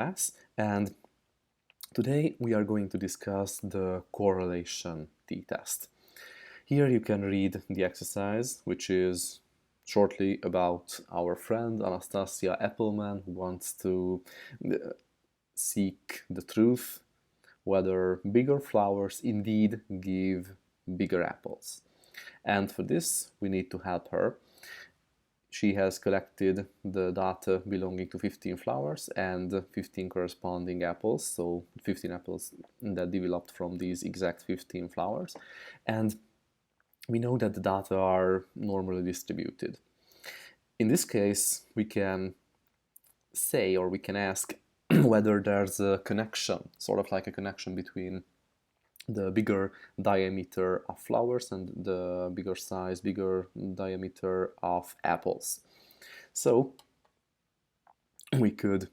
class, and today we are going to discuss the correlation t-test. Here you can read the exercise, which is shortly about our friend Anastasia Appelman, who wants to seek the truth whether bigger flowers indeed give bigger apples. And for this, we need to help her. She has collected the data belonging to 15 flowers and 15 corresponding apples, so 15 apples that developed from these exact 15 flowers. And we know that the data are normally distributed. In this case, we can say, or we can ask whether there's a connection, sort of like a connection between the bigger diameter of flowers and the bigger size, bigger diameter of apples. So we could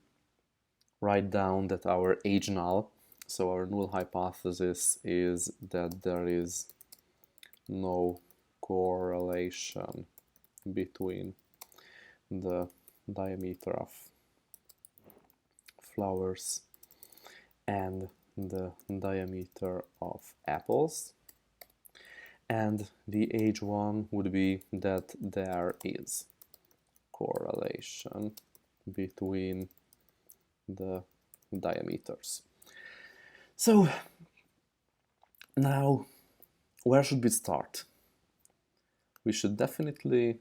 write down that our age null, so our null hypothesis, is that there is no correlation between the diameter of flowers and the diameter of apples. And the age one would be that there is correlation between the diameters. So now, where should we start? We should definitely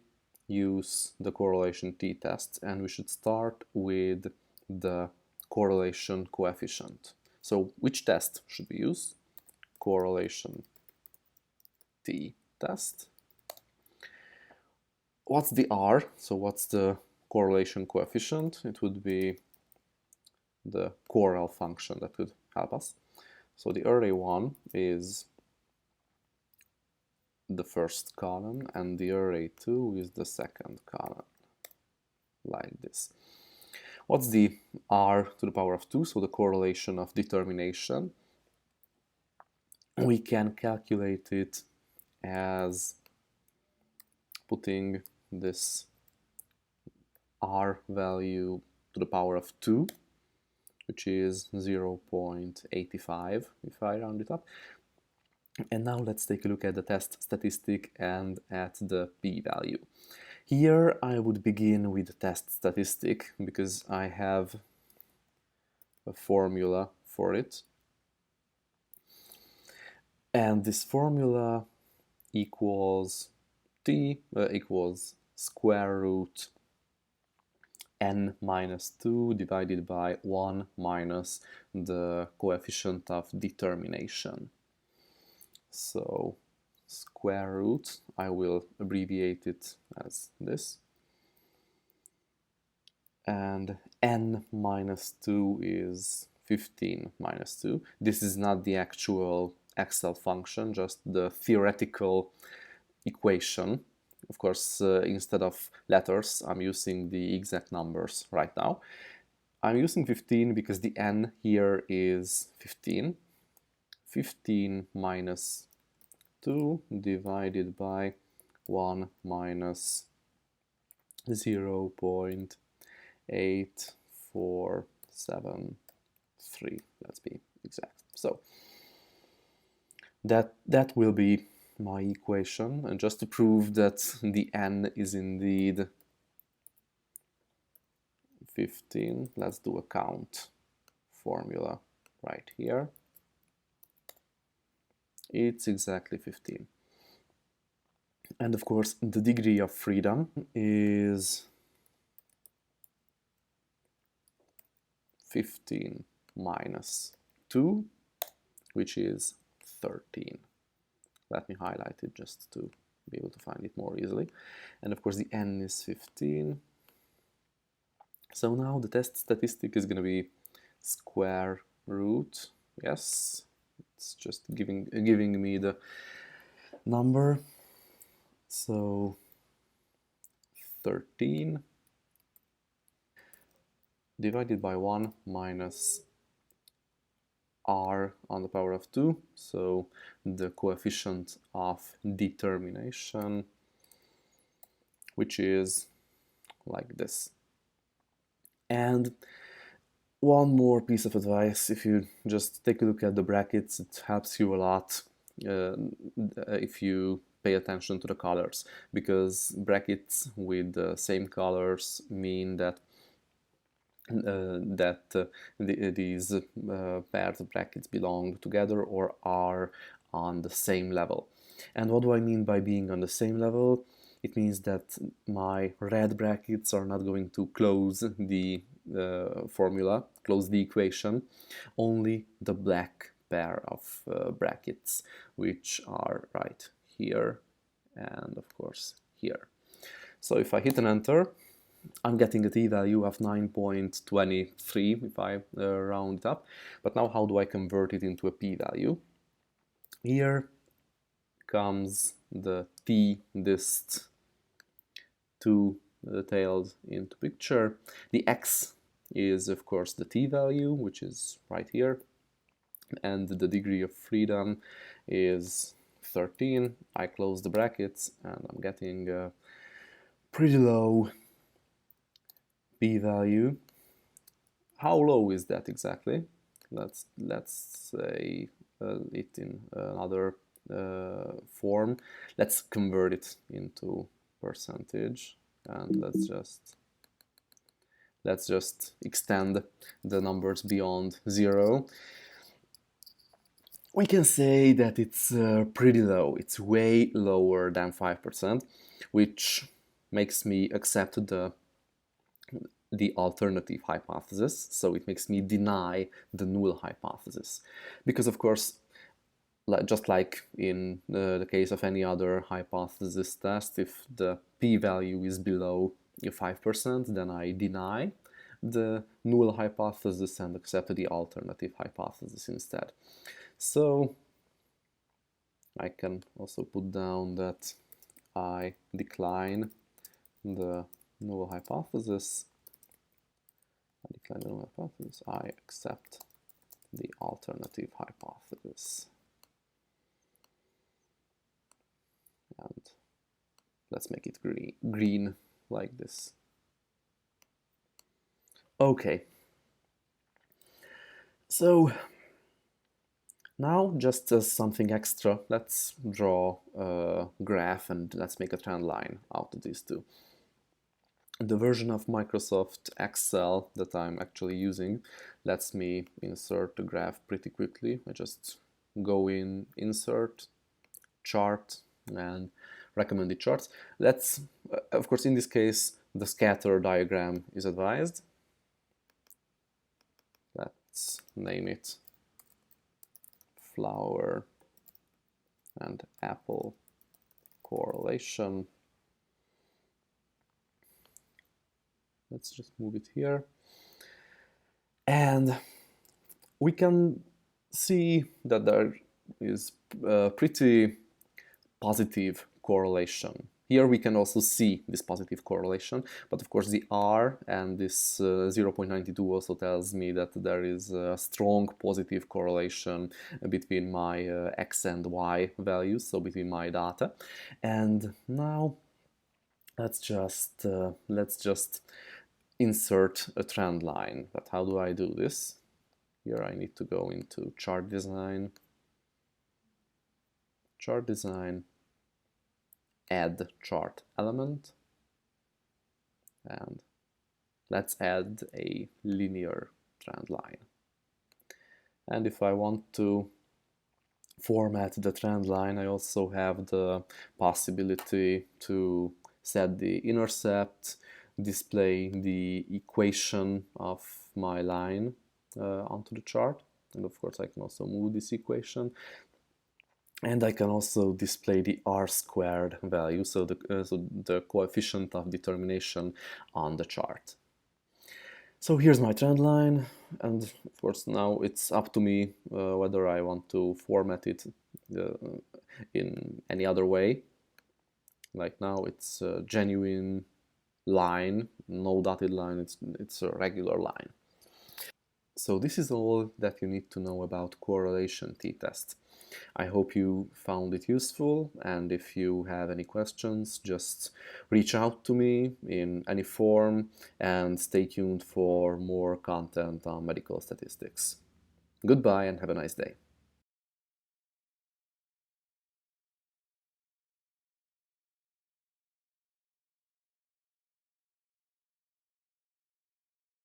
use the correlation t-test, and we should start with the correlation coefficient. So which test should we use? Correlation t-test. What's the R? So what's the correlation coefficient? It would be the correl function that would help us. So the array 1 is the first column and the array 2 is the second column, like this. What's the R to the power of 2? So the correlation of determination. We can calculate it as putting this R value to the power of 2, which is 0.85 if I round it up. And now let's take a look at the test statistic and at the p-value. Here I would begin with the test statistic because I have a formula for it. And this formula equals equals square root n minus 2 divided by 1 minus the coefficient of determination. So square root, I will abbreviate it as this, and n minus 2 is 15 minus 2. This is not the actual Excel function, just the theoretical equation. Of course, instead of letters, I'm using the exact numbers right now. I'm using 15 because the n here is 15. 15 minus 2 divided by 1 minus 0.8473. Let's be exact. So that will be my equation, and just to prove that the n is indeed 15, let's do a count formula right here. It's exactly 15. And of course, the degree of freedom is 15 minus 2, which is 13. Let me highlight it just to be able to find it more easily. And of course, the n is 15. So now the test statistic is going to be square root. Yes, it's just giving me the number. So 13 divided by 1 minus r on the power of 2, so the coefficient of determination, which is like this. And one more piece of advice: if you just take a look at the brackets, it helps you a lot if you pay attention to the colors, because brackets with the same colors mean that these pairs of brackets belong together or are on the same level. And what do I mean by being on the same level? It means that my red brackets are not going to close the formula, close the equation. Only the black pair of brackets, which are right here and of course here. So if I hit an enter, I'm getting a t-value of 9.23 if I round it up. But now how do I convert it into a p-value? Here comes the t-dist two-tailed into picture. The x is of course the t-value, which is right here, and the degree of freedom is 13. I close the brackets and I'm getting a pretty low p-value. How low is that exactly? Let's say it in another form. Let's convert it into percentage, and let's just extend the numbers beyond 0. We can say that it's pretty low. It's way lower than 5%, which makes me accept the alternative hypothesis, so it makes me deny the null hypothesis. Because of course, just like in the case of any other hypothesis test, if the p-value is below 5%, then I deny the null hypothesis and accept the alternative hypothesis instead. So I can also put down that I decline the null hypothesis. I accept the alternative hypothesis. And let's make it green like this. Okay. So now, just as something extra, let's draw a graph and let's make a trend line out of these two. The version of Microsoft Excel that I'm actually using lets me insert the graph pretty quickly. I just go in Insert, Chart, and Recommended Charts. Let's, of course, in this case, the scatter diagram is advised. Let's name it Flower and Apple Correlation. Let's just move it here. And we can see that there is a pretty positive correlation. Here we can also see this positive correlation, but of course the R and this 0.92 also tells me that there is a strong positive correlation between my X and Y values, so between my data. And now let's just insert a trend line. But how do I do this? Here I need to go into chart design, add chart element, and let's add a linear trend line. And if I want to format the trend line, I also have the possibility to set the intercept, display the equation of my line onto the chart, and of course I can also move this equation, and I can also display the R-squared value, so the coefficient of determination on the chart. So here's my trend line, and of course now it's up to me whether I want to format it in any other way. Like now it's a genuine line, no dotted line, it's a regular line. So this is all that you need to know about correlation t-test. I hope you found it useful, and if you have any questions, just reach out to me in any form and stay tuned for more content on medical statistics. Goodbye and have a nice day.